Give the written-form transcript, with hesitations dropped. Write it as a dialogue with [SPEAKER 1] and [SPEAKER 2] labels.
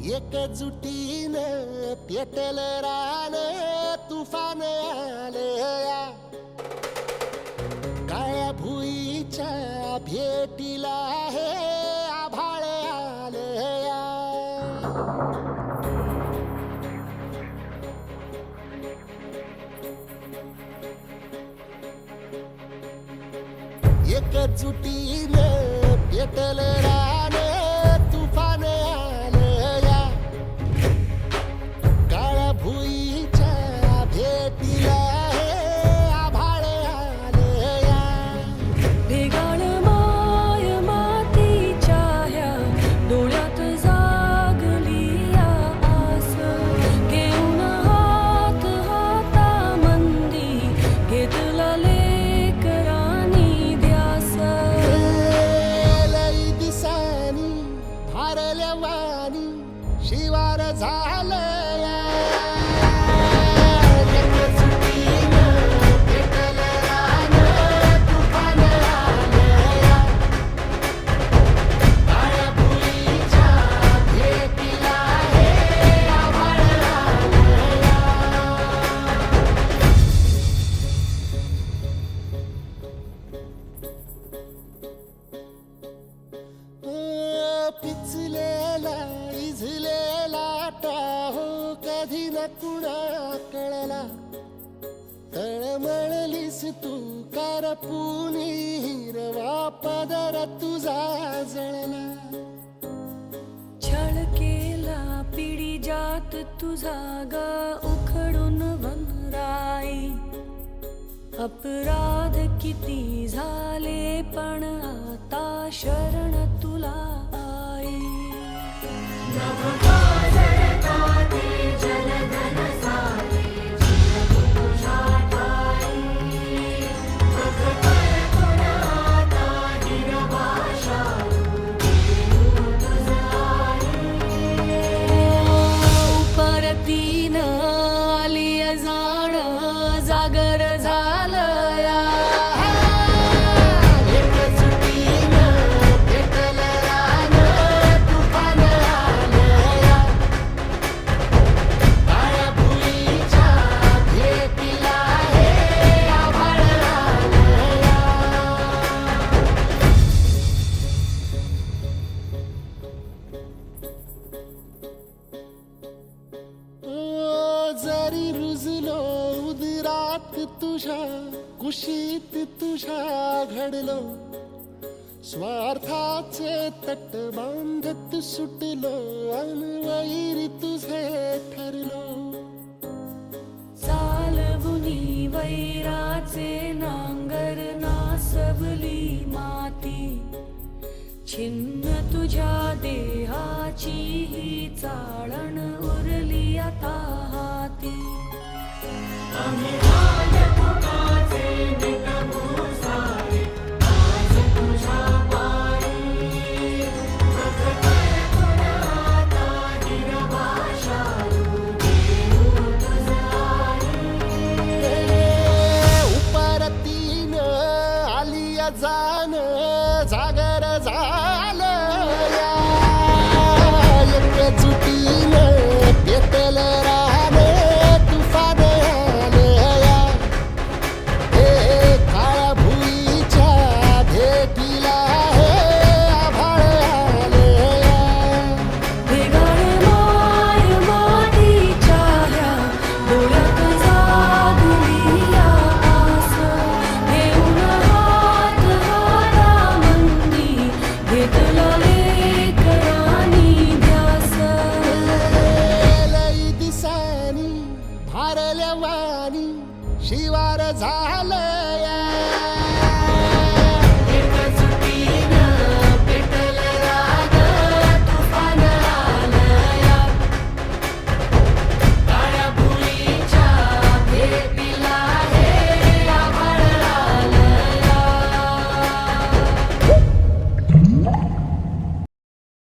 [SPEAKER 1] एकजुटीनं पेटल रान तुफान आलया काळ्या भुईच्या भेटीला हे आभाळ आलया एकजुटीनं पेटल रान तुफान आलया काळ्या भुईच्या भेटीला हे आभाळ आलया
[SPEAKER 2] भेगाण माय मातीच्या ह्या डोळ्यात जागली या आस घेऊन हात हातामंदी घेतला लेकरांनी ध्यास
[SPEAKER 1] लई दिसानी भारल्या वाणी शिवार झालया एकजुटीनं पेटल रान तुफान आलया काळ्या भुईच्या भेटीला हे आभाळ आलया पिचलेला इझलेला टाहो कधी न कुणा कळला तळमळलीस तू करपुनी हिरवा पदर तुझा जळला
[SPEAKER 2] छळ केला पिढी जात तुझा ग उखडून वनराई अपराध किती झाले पण आता शरण तुला आई परतीन आली जाण जागर झालया
[SPEAKER 1] एकजुटीनं पेटल रान तुफान आलया काळ्या भुईच्या भेटीला हे आभाळ आलया जरी रुजलो उदरात तुझ्या कुशीत तुझ्या घडलो स्वार्थाचे तट बांधत सुटलो अनवैरी तुझे ठरलो
[SPEAKER 2] चालवुनी वैराचे नांगर नासवली माती छिन्न तुझ्या देहाची ही चाळण उरली आता हाती
[SPEAKER 1] उपरतीनं आली जाण जागर झालया एकजुटीनं पेटल रान तुफान आलया हे काळ्या भुईच्या भेटीला हे आभाळ आलया
[SPEAKER 2] भेगाण माय मातीच्या ह्या डोळ्यात जागली या आस घेऊन हात हातामंदी घेतला लेकरांनी ध्यास
[SPEAKER 1] लई दिसानी भारल्या वाणी शिवार झालं